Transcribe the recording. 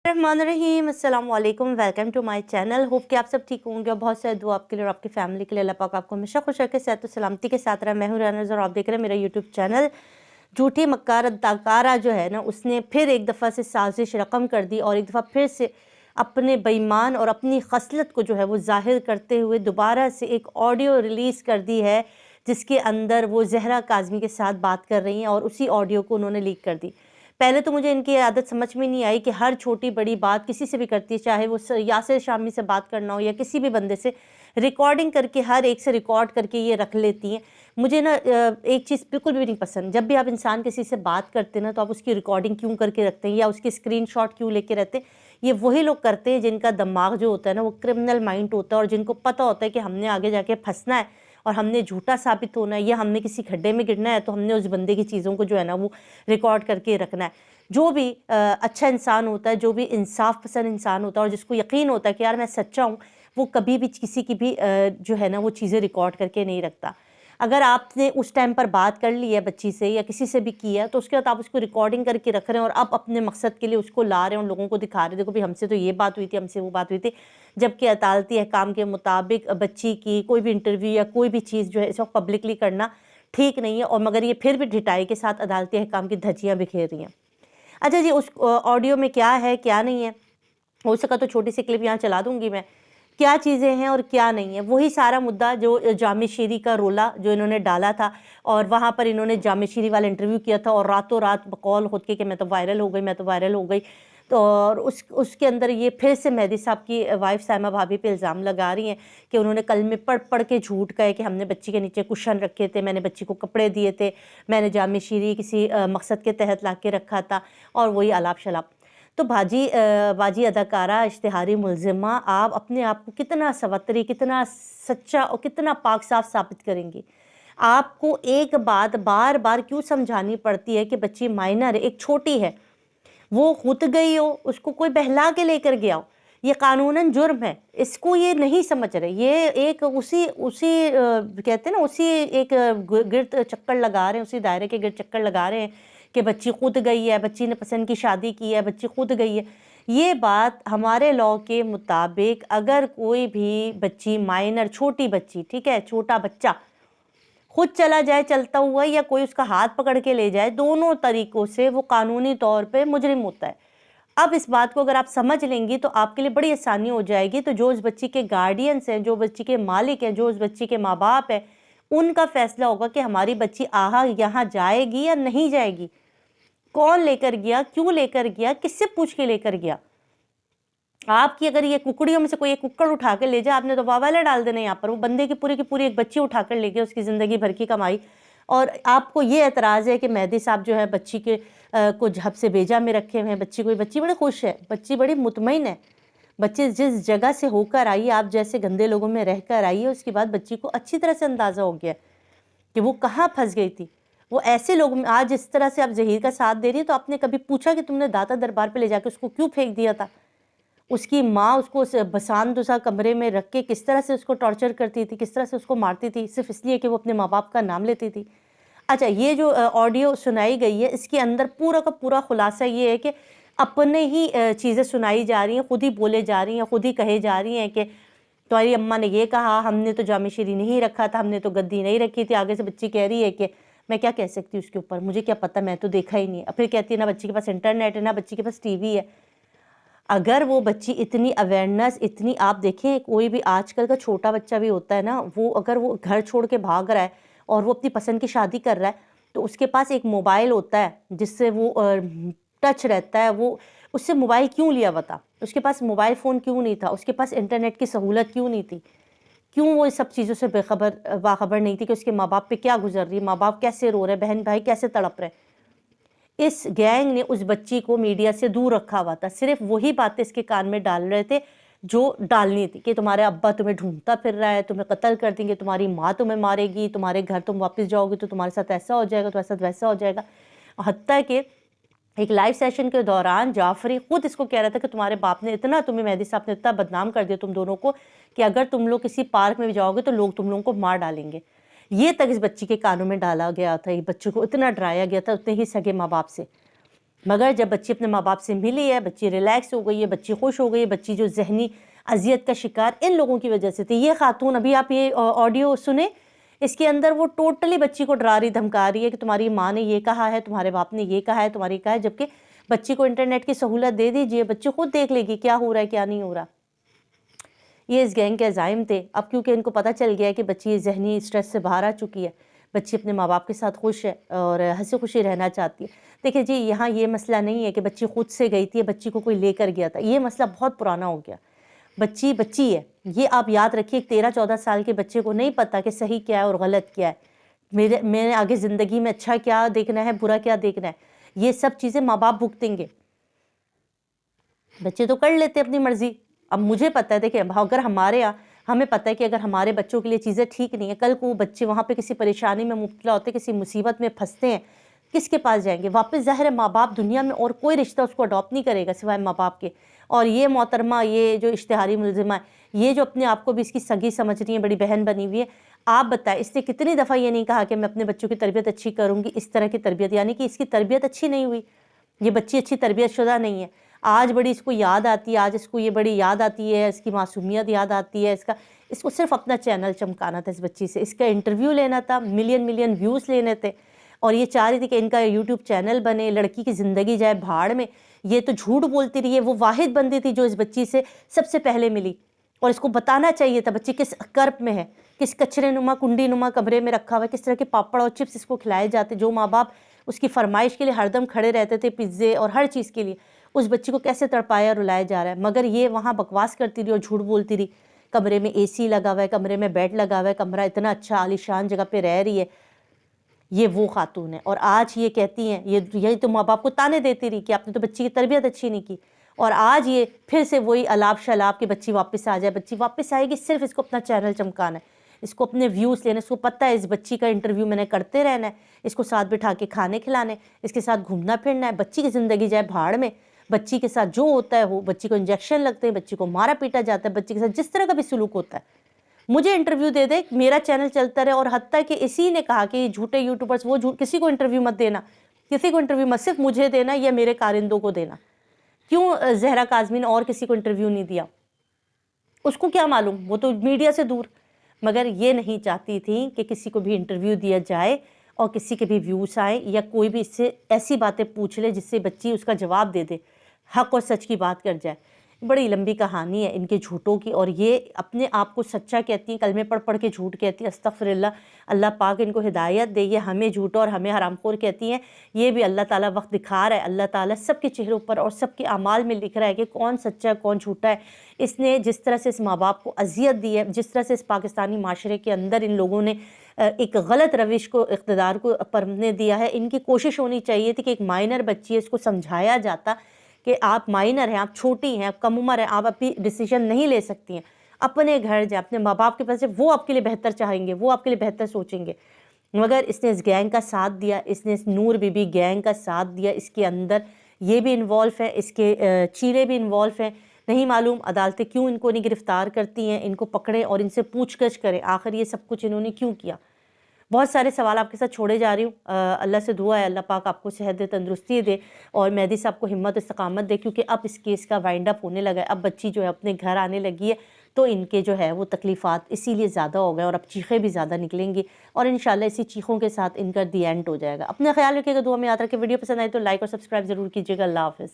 रहमान रहीम, अस्सलाम वालेकुम। Welcome to my channel. Hope कि आप सब ठीक होंगे और बहुत सारे दुआ आपके लिए और आपकी फैमिली के लिए। अल्लाह पाक आपको हमेशा खुश रखे, सेहत और सलामती के साथ रहा। मैं हूं राना और आप देख रहे हैं मेरा यूट्यूब चैनल। झूठी मक्कार अदाकारा जो है ना, उसने फिर एक दफ़ा से साजिश रकम कर दी और एक दफ़ा फिर से अपने बेईमान और अपनी खसलत को जो है वो ज़ाहिर करते हुए दोबारा से एक ऑडियो रिलीज़ कर दी है, जिसके अंदर वो ज़हरा काज़मी के साथ बात कर रही हैं और उसी ऑडियो को उन्होंने लीक कर दी। पहले तो मुझे इनकी आदत समझ में नहीं आई कि हर छोटी बड़ी बात किसी से भी करती है, चाहे वो यासिर शामी से बात करना हो या किसी भी बंदे से, रिकॉर्डिंग करके हर एक से रिकॉर्ड करके ये रख लेती हैं। मुझे ना एक चीज़ बिल्कुल भी नहीं पसंद, जब भी आप इंसान किसी से बात करते हैं ना, तो आप उसकी रिकॉर्डिंग क्यों करके रखते हैं या उसकी स्क्रीनशॉट क्यों लेके रहते हैं। ये वही लोग करते हैं जिनका दिमाग जो होता है ना वो क्रिमिनल माइंड होता है और जिनको पता होता है कि हमने आगे जाके फंसना है और हमने झूठा साबित होना है या हमने किसी खड्डे में गिरना है, तो हमने उस बंदे की चीज़ों को जो है ना वो रिकॉर्ड करके रखना है। जो भी अच्छा इंसान होता है, जो भी इंसाफ पसंद इंसान होता है और जिसको यकीन होता है कि यार मैं सच्चा हूँ, वो कभी भी किसी की भी जो है ना वो चीज़ें रिकॉर्ड करके नहीं रखता। अगर आपने उस टाइम पर बात कर ली है बच्ची से या किसी से भी की है, तो उसके बाद आप उसको रिकॉर्डिंग करके रख रहे हैं और आप अपने मकसद के लिए उसको ला रहे हैं और लोगों को दिखा रहे हैं, देखो भी हमसे तो ये बात हुई थी, हमसे वो बात हुई थी। जबकि अदालती अहकाम के मुताबिक बच्ची की कोई भी इंटरव्यू या कोई भी चीज़ जो है इस वक्त पब्लिकली करना ठीक नहीं है, और मगर ये फिर भी ढिठाई के साथ अदालती अहकाम की धज्जियाँ बिखेर रही हैं। अच्छा जी, उस ऑडियो में क्या है क्या नहीं है, हो सका तो छोटी सी क्लिप यहाँ चला दूंगी मैं, क्या चीज़ें हैं और क्या नहीं है। वही सारा मुद्दा जो जामे शीरी का रोला जो इन्होंने डाला था, और वहाँ पर इन्होंने जामे शीरी वाला इंटरव्यू किया था और रातों रात बकौल खुद के कि मैं तो वायरल हो गई, मैं तो वायरल हो गई। तो और उसके अंदर ये फिर से मेहदी साहब की वाइफ साइमा भाभी पे इल्ज़ाम लगा रही हैं कि उन्होंने कल में पढ़ पढ़ के झूठ कहे कि हमने बच्ची के नीचे कुशन रखे थे, मैंने बच्ची को कपड़े दिए थे, मैंने जामे शीरी किसी मकसद के तहत ला के रखा था, और वही अलाप शलाप। तो बाजी अदाकारा, इश्तिहारी मुलजिमा, आप अपने आप को कितना सवतरी, कितना सच्चा और कितना पाक साफ साबित करेंगी। आपको एक बात बार बार क्यों समझानी पड़ती है कि बच्ची माइनर है, एक छोटी है, वो खुद गई हो, उसको कोई बहला के लेकर गया हो, ये कानूनन जुर्म है। इसको ये नहीं समझ रहे, ये एक उसी उसी कहते हैं ना, उसी एक गिर्द चक्कर लगा रहे हैं, उसी दायरे के गिर्द चक्कर लगा रहे हैं कि बच्ची खुद गई है, बच्ची ने पसंद की शादी की है, बच्ची खुद गई है। ये बात हमारे लॉ के मुताबिक अगर कोई भी बच्ची माइनर, छोटी बच्ची, ठीक है, छोटा बच्चा खुद चला जाए चलता हुआ या कोई उसका हाथ पकड़ के ले जाए, दोनों तरीकों से वो कानूनी तौर पे मुजरिम होता है। अब इस बात को अगर आप समझ लेंगी तो आपके लिए बड़ी आसानी हो जाएगी। तो जो उस बच्ची के गार्डियंस हैं, जो बच्ची के मालिक हैं, जो उस बच्ची के माँ बाप हैं, उनका फैसला होगा कि हमारी बच्ची यहाँ जाएगी या नहीं जाएगी, कौन लेकर गया, क्यों लेकर गया, किससे पूछ के लेकर गया। आपकी अगर ये कुकड़ियों में से कोई एक कुक्कड़ उठा कर ले जाए, आपने तो वावाला डाल देना यहाँ पर। वो बंदे की पूरी एक बच्ची उठा कर ले गया, उसकी ज़िंदगी भर की कमाई, और आपको ये एतराज़ है कि मेहदी साहब जो है बच्ची के को झप से बेजा में रखे हुए हैं। बच्ची बड़ी खुश है, बच्ची बड़ी मुतमईन है। बच्ची जिस जगह से होकर आई, आप जैसे गंदे लोगों में रह कर आई है, उसके बाद बच्ची को अच्छी तरह से अंदाज़ा हो गया कि वो कहाँ फंस गई थी। वो ऐसे लोग आज इस तरह से आप जहीर का साथ दे रही है, तो आपने कभी पूछा कि तुमने दाता दरबार पे ले जाकर उसको क्यों फेंक दिया था? उसकी माँ उसको बसानदुसा कमरे में रख के किस तरह से उसको टॉर्चर करती थी, किस तरह से उसको मारती थी, सिर्फ इसलिए कि वो अपने माँ बाप का नाम लेती थी। अच्छा, ये जो ऑडियो सुनाई गई है, इसके अंदर पूरा का पूरा खुलासा ये है कि अपने ही चीज़ें सुनाई जा रही हैं, खुद ही बोले जा रही हैं, खुद ही कहे जा रही हैं कि तुम्हारी अम्मा ने ये कहा, हमने तो जामे शीरी नहीं रखा था, हमने तो गद्दी नहीं रखी थी। आगे से बच्ची कह रही है कि मैं क्या कह सकती हूँ उसके ऊपर, मुझे क्या पता, मैं तो देखा ही नहीं है। फिर कहती है ना बच्ची के पास इंटरनेट है, ना बच्ची के पास टीवी है। अगर वो बच्ची इतनी अवेयरनेस, इतनी, आप देखें कोई भी आजकल का छोटा बच्चा भी होता है ना, वो अगर वो घर छोड़ के भाग रहा है और वो अपनी पसंद की शादी कर रहा है, तो उसके पास एक मोबाइल होता है जिससे वो टच रहता है। वो उससे मोबाइल क्यों लिया हुआ था, उसके पास मोबाइल फ़ोन क्यों नहीं था, उसके पास इंटरनेट की सहूलत क्यों नहीं थी, क्यों वो इस सब चीज़ों से बाखबर नहीं थी कि उसके माँ बाप पे क्या गुजर रही है, माँ बाप कैसे रो रहे, बहन भाई कैसे तड़प रहे। इस गैंग ने उस बच्ची को मीडिया से दूर रखा हुआ था, सिर्फ वही बातें इसके कान में डाल रहे थे जो डालनी थी कि तुम्हारे अब्बा तुम्हें ढूंढता फिर रहा है, तुम्हें कत्ल कर देंगे, तुम्हारी माँ तुम्हें मारेगी, तुम्हारे घर तुम वापस जाओगे तो तुम्हारे साथ ऐसा हो जाएगा, तुम्हारे साथ वैसा हो जाएगा। हत्ता कि एक लाइव सेशन के दौरान जाफरी खुद इसको कह रहा था कि तुम्हारे बाप ने इतना, तुम्हें मेहदी साहब ने इतना बदनाम कर दिया तुम दोनों को कि अगर तुम लोग किसी पार्क में भी जाओगे तो लोग तुम लोगों को मार डालेंगे। ये तक इस बच्ची के कानों में डाला गया था, ये बच्चे को इतना डराया गया था, उतने ही सगे माँ बाप से। مگر جب بچی اپنے ماں باپ سے ملی ہے، بچی ریلیکس ہو گئی ہے، بچی خوش ہو گئی ہے، بچی جو ذہنی اذیت کا شکار ان لوگوں کی وجہ سے تھی. یہ خاتون، ابھی آپ یہ آڈیو سنیں، اس کے اندر وہ ٹوٹلی بچی کو ڈرا رہی دھمکا رہی ہے کہ تمہاری ماں نے یہ کہا ہے، تمہارے باپ نے یہ کہا ہے، تمہاری کہا ہے، جبکہ بچی کو انٹرنیٹ کی سہولت دے دیجئے، بچی خود دیکھ لے گی کیا ہو رہا ہے کیا نہیں ہو رہا. یہ اس گینگ کے عزائم تھے. اب کیونکہ ان کو پتہ چل گیا ہے کہ بچی ذہنی اسٹریس سے باہر آ چکی ہے، بچی اپنے ماں باپ کے ساتھ خوش ہے اور ہنسی خوشی رہنا چاہتی ہے. دیکھیں جی، یہاں یہ مسئلہ نہیں ہے کہ بچی خود سے گئی تھی، بچی کو کوئی لے کر گیا تھا. یہ مسئلہ بہت پرانا ہو گیا. بچی بچی ہے. یہ آپ یاد رکھیے، 13-14 سال کے بچے کو نہیں پتا کہ صحیح کیا ہے اور غلط کیا ہے، میرے آگے زندگی میں اچھا کیا دیکھنا ہے، برا کیا دیکھنا ہے. یہ سب چیزیں ماں باپ بھگتیں گے. بچے تو کر لیتے اپنی مرضی. اب مجھے پتہ ہے، دیکھیں اگر ہمارے یہاں ہمیں پتہ ہے کہ اگر ہمارے بچوں کے لیے چیزیں ٹھیک نہیں ہیں، کل کو وہ بچے وہاں پہ کسی پریشانی میں مبتلا ہوتے، کسی مصیبت میں پھنستے ہیں، کس کے پاس جائیں گے واپس؟ ظاہر ہے ماں باپ دنیا میں اور کوئی رشتہ اس کو اڈاپٹ نہیں کرے گا سوائے ماں باپ کے. اور یہ محترمہ، یہ جو اشتہاری ملزمہ ہے، یہ جو اپنے آپ کو بھی اس کی سگی سمجھ رہی ہیں، بڑی بہن بنی ہوئی ہے، آپ بتائیں اس نے کتنی دفعہ یہ نہیں کہا کہ میں اپنے بچوں کی تربیت اچھی کروں گی؟ اس طرح کی تربیت، یعنی کہ اس کی تربیت اچھی نہیں ہوئی، یہ بچی اچھی تربیت شدہ نہیں ہے. آج بڑی اس کو یاد آتی ہے، آج اس کو یہ بڑی یاد آتی ہے، اس کی معصومیت یاد آتی ہے، اس کو صرف اپنا چینل چمکانا تھا. اس بچی سے اس کا انٹرویو لینا تھا، ملین ویوز لینے تھے، اور یہ چاہ رہی تھی کہ ان کا یوٹیوب چینل بنے، لڑکی کی زندگی جائے بھاڑ میں. یہ تو جھوٹ بولتی رہی ہے. وہ واحد بندی تھی جو اس بچی سے سب سے پہلے ملی، اور اس کو بتانا چاہیے تھا بچی کس کرب میں ہے، کس کچرے نما کنڈی نما کمرے میں رکھا ہوا ہے، کس طرح کے پاپڑ اور چپس اس کو کھلائے جاتے، جو ماں باپ اس کی فرمائش کے لیے ہر دم کھڑے رہتے تھے، پیزے اور ہر چیز کے لیے. اس بچی کو کیسے تڑپایا اور رلایا جا رہا ہے. مگر یہ وہاں بکواس کرتی رہی اور جھوٹ بولتی رہی. کمرے میں اے سی لگا ہوا ہے، کمرے میں بیڈ لگا ہوا ہے، کمرہ اتنا اچھا عالیشان جگہ پہ رہ رہی ہے. یہ وہ خاتون ہے. اور آج یہ کہتی ہیں، یہی تو ماں باپ کو تانے دیتی رہی کہ آپ نے تو بچی کی تربیت اچھی نہیں کی. اور آج یہ پھر سے وہی الاپ شلاب کہ بچی واپس آ جائے. بچی واپس آئے گی صرف اس کو اپنا چینل چمکانا ہے، اس کو اپنے ویوز لینے. اس کو پتہ ہے اس بچی کا انٹرویو میں نے کرتے رہنا ہے، اس کو ساتھ بٹھا کے کھانے کھلانے، اس کے ساتھ گھومنا پھرنا ہے. بچی کی زندگی جائے بھاڑ میں. بچی کے ساتھ جو ہوتا ہے وہ، بچی کو انجیکشن لگتے ہیں، بچی کو مارا پیٹا جاتا ہے، بچی کے ساتھ جس طرح کا بھی سلوک ہوتا ہے. مجھے انٹرویو دے دے، میرا چینل چلتا رہے. اور حتیٰ کہ اسی نے کہا کہ یہ جھوٹے یوٹیوبرز، وہ کسی کو انٹرویو مت دینا، کسی کو انٹرویو مت، صرف مجھے دینا یا میرے کارندوں کو دینا. کیوں زہرا کاظمی نے اور کسی کو انٹرویو نہیں دیا؟ اس کو کیا معلوم، وہ تو میڈیا سے دور. مگر یہ نہیں چاہتی تھی کہ کسی کو بھی انٹرویو دیا جائے اور کسی کے بھی ویوز آئیں یا کوئی بھی اس سے ایسی باتیں پوچھ لے جس سے بچی اس کا جواب دے دے، حق اور سچ کی بات کر جائے. بڑی لمبی کہانی ہے ان کے جھوٹوں کی. اور یہ اپنے آپ کو سچا کہتی ہیں، کلمے پڑھ پڑھ کے جھوٹ کہتی ہیں. استغفر اللہ. اللہ پاک ان کو ہدایت دے. یہ ہمیں جھوٹا اور ہمیں حرام خور کہتی ہیں. یہ بھی اللہ تعالیٰ وقت دکھا رہا ہے. اللہ تعالیٰ سب کے چہروں پر اور سب کے اعمال میں لکھ رہا ہے کہ کون سچا ہے کون جھوٹا ہے. اس نے جس طرح سے اس ماں باپ کو اذیت دی ہے، جس طرح سے اس پاکستانی معاشرے کے اندر ان لوگوں نے ایک غلط روش کو اقتدار کو پرمنے دیا ہے. ان کی کوشش ہونی چاہیے تھی کہ ایک مائنر بچی ہے، اس کو سمجھایا جاتا کہ آپ مائنر ہیں، آپ چھوٹی ہیں، آپ کم عمر ہیں، آپ اپنی ڈیسیژن نہیں لے سکتی ہیں. اپنے گھر جائیں، اپنے ماں باپ کے پاس جائیں، وہ آپ کے لیے بہتر چاہیں گے، وہ آپ کے لیے بہتر سوچیں گے. مگر اس نے اس گینگ کا ساتھ دیا، اس نے اس نور بی بی گینگ کا ساتھ دیا. اس کے اندر یہ بھی انوالو ہے، اس کے چیلے بھی انوالو ہیں. نہیں معلوم عدالتیں کیوں ان کو نہیں گرفتار کرتی ہیں، ان کو پکڑیں اور ان سے پوچھ گچھ کریں آخر یہ سب کچھ انہوں نے کیوں کیا. بہت سارے سوال آپ کے ساتھ چھوڑے جا رہی ہوں. اللہ سے دعا ہے اللہ پاک آپ کو صحت دے، تندرستی دے، اور مہدی صاحب کو ہمت و استقامت دے، کیونکہ اب اس کیس کا وائنڈ اپ ہونے لگا ہے. اب بچی جو ہے اپنے گھر آنے لگی ہے، تو ان کے جو ہے وہ تکلیفات اسی لیے زیادہ ہو گئے اور اب چیخیں بھی زیادہ نکلیں گی، اور انشاءاللہ اسی چیخوں کے ساتھ ان کا دی اینڈ ہو جائے گا. اپنا خیال رکھیے گا، دعا میں یاد رکھیں. ویڈیو پسند آئے تو لائک اور سبسکرائب ضرور کیجیے گا. اللہ حافظ.